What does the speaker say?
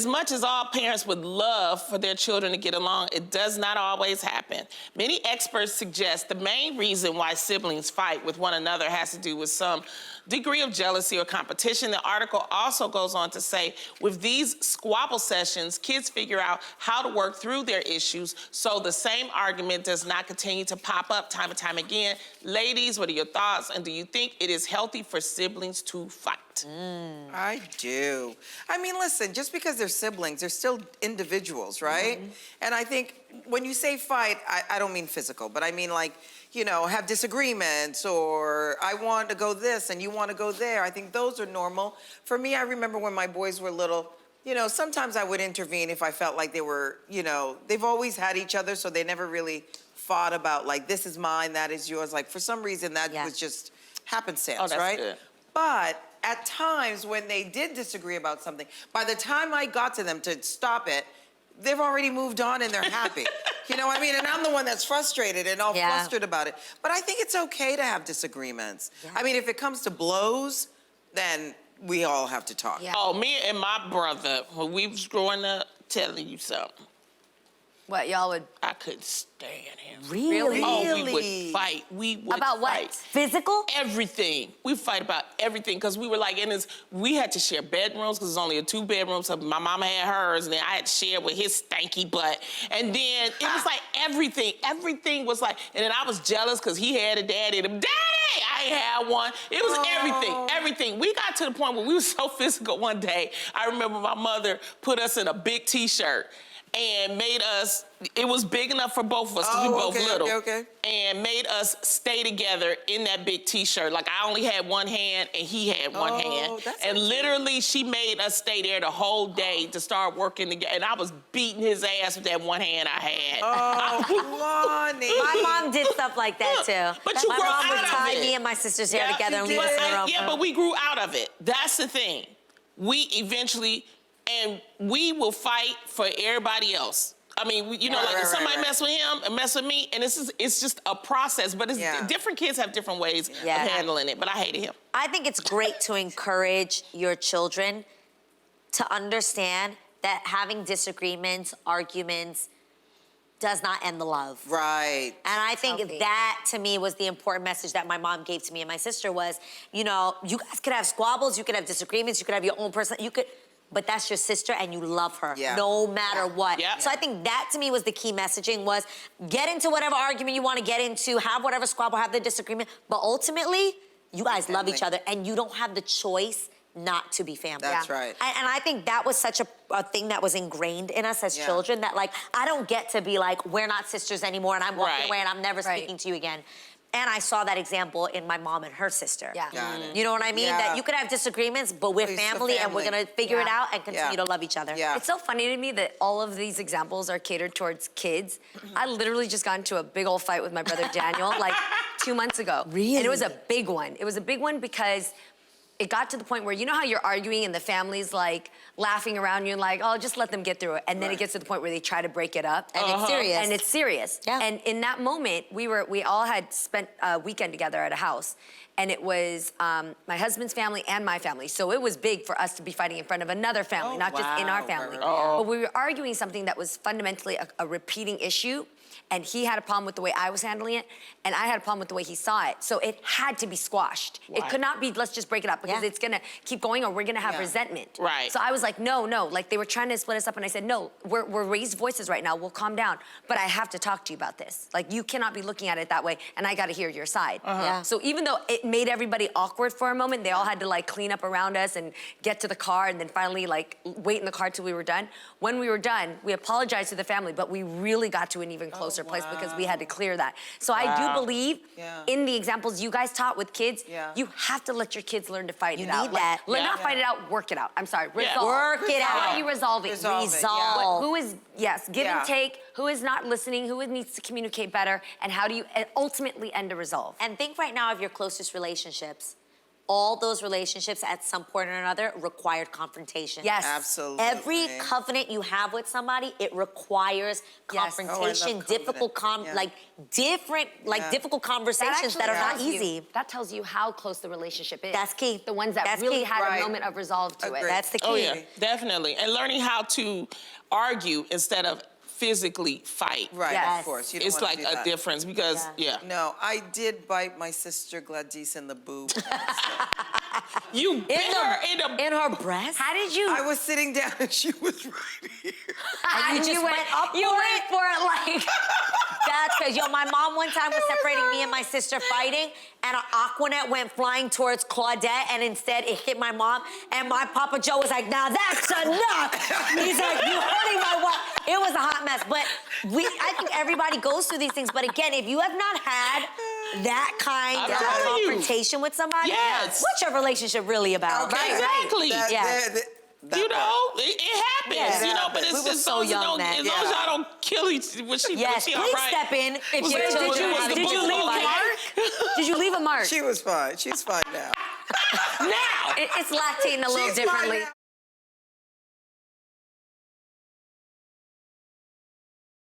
as much as all parents would love for their children to get along, it does not always happen. Many experts suggest the main reason why siblings fight with one another has to do with some degree of jealousy or competition. The article also goes on to say, with these squabble sessions, kids figure out how to work through their issues so the same argument does not continue to pop up time and time again. Ladies, what are your thoughts? And do you think it is healthy for siblings to fight? I do. I mean, listen, just because they're siblings, they're still individuals, right? And I think when you say fight, I don't mean physical, but I mean like, you know, have disagreements, or I want to go this and you want to go there. I think those are normal. For me, I remember when my boys were little, you know, sometimes I would intervene if I felt like they were, you know, they've always had each other, so they never really fought about like, this is mine, that is yours. Like, for some reason, that was just happenstance, right? Good. But at times when they did disagree about something, by the time I got to them to stop it, they've already moved on and they're happy. You know what I mean? And I'm the one that's frustrated and all flustered about it. But I think it's okay to have disagreements. I mean, if it comes to blows, then we all have to talk. Oh, me and my brother, when we was growing up, telling you something. What, y'all would? I couldn't stand him. Really? Oh, we would fight. We would About what? fight. Physical? Everything. We fight about everything because we were like we had to share bedrooms because it's only a 2-bedroom. So my mama had hers, and then I had to share with his stanky butt. And then it was like everything. Everything was like, and then I was jealous because he had a daddy. And daddy! I ain't had one. It was everything. We got to the point where we were so physical one day. I remember my mother put us in a big T-shirt and made us, it was big enough for both of us because we both little. And made us stay together in that big T-shirt. Like, I only had one hand and he had one hand. And literally, she made us stay there the whole day to start working together. And I was beating his ass with that one hand I had. Oh, Lonnie. My mom did stuff like that, too. But you my grew mom would out of tie it. me and my sister's hair together and leave us in the room. Yeah, but we grew out of it. That's the thing. We eventually, and we will fight for everybody else. I mean, you know, like somebody mess with him and mess with me, and it's just a process. But it's different kids have different ways of handling it. But I hated him. I think it's great to encourage your children to understand that having disagreements, arguments, does not end the love. Right. And I think that, to me, was the important message that my mom gave to me and my sister was, you know, you guys could have squabbles, you could have disagreements, you could have your own person, but that's your sister and you love her no matter what. So I think that, to me, was the key messaging was get into whatever argument you want to get into, have whatever squabble, have the disagreement, but ultimately, you guys love each other and you don't have the choice not to be family. That's right. And I think that was such a thing that was ingrained in us as children that, like, I don't get to be like, we're not sisters anymore and I'm walking away and I'm never speaking to you again. And I saw that example in my mom and her sister. You know what I mean? That you could have disagreements, but we're family and we're gonna figure it out and continue to love each other. It's so funny to me that all of these examples are catered towards kids. I literally just got into a big old fight with my brother Daniel like 2 months ago. Really? And it was a big one. It was a big one because it got to the point where, you know how you're arguing and the family's like laughing around you and like, oh, just let them get through it. And then it gets to the point where they try to break it up. And it's serious. And it's serious. And in that moment, we all had spent a weekend together at a house. And it was my husband's family and my family. So it was big for us to be fighting in front of another family, not just in our family. But we were arguing something that was fundamentally a repeating issue. And he had a problem with the way I was handling it, and I had a problem with the way he saw it. So it had to be squashed. It could not be, let's just break it up, because it's gonna keep going or we're gonna have resentment. So I was like, no. Like, they were trying to split us up, and I said, no, we're raised voices right now, we'll calm down. But I have to talk to you about this. Like, you cannot be looking at it that way, and I gotta hear your side. So even though it made everybody awkward for a moment, they all had to like clean up around us and get to the car and then finally like wait in the car till we were done. When we were done, we apologized to the family, but we really got to an even closer place because we had to clear that. So I do believe in the examples you guys taught with kids, you have to let your kids learn to fight it out. You need that. Not fight it out, work it out. I'm sorry, resolve. Work it out. How do you resolve it? Resolve. Who is, give and take, who is not listening, who needs to communicate better, and how do you ultimately end a resolve? And think right now of your closest relationships. all those relationships at some point or another required confrontation. Yes. Absolutely. Every covenant you have with somebody, it requires Yes. confrontation, Oh, I love difficult covenant. Yeah. difficult conversations that are not tells you- easy. that tells you how close the relationship is. That's key. The ones that That's really key. had Right. a moment of resolve to Agreed. it. That's the key. Oh yeah, definitely. And learning how to argue instead of physically fight. Right, Yes. of course. You don't It's wanna like do a that. difference because No, I did bite my sister Gladys in the boob. you bit her in the In her breast? How did you? I was sitting down and she was right here. And you just went up You for went for it like. That's because, my mom one time was separating me and my sister fighting, and an Aquanet went flying towards Claudette, and instead it hit my mom, and my Papa Joe was like, now that's enough. He's like, you hurting my wife. It was a hot mess, but I think everybody goes through these things, but again, if you have not had that kind I'm of telling you. confrontation with somebody, Yes. what's your relationship really about? Okay. Exactly. That you part. know, it happens, Yeah. you know, but We it's were just so as young long then. as long as y'all don't kill each was she Yes, was she all please right? step in if Was your it- children was it- have was the did you boo leave a okay? mark? Did you leave a mark? She was fine. She's fine now. Now. It's lactating a little She's fine differently. now.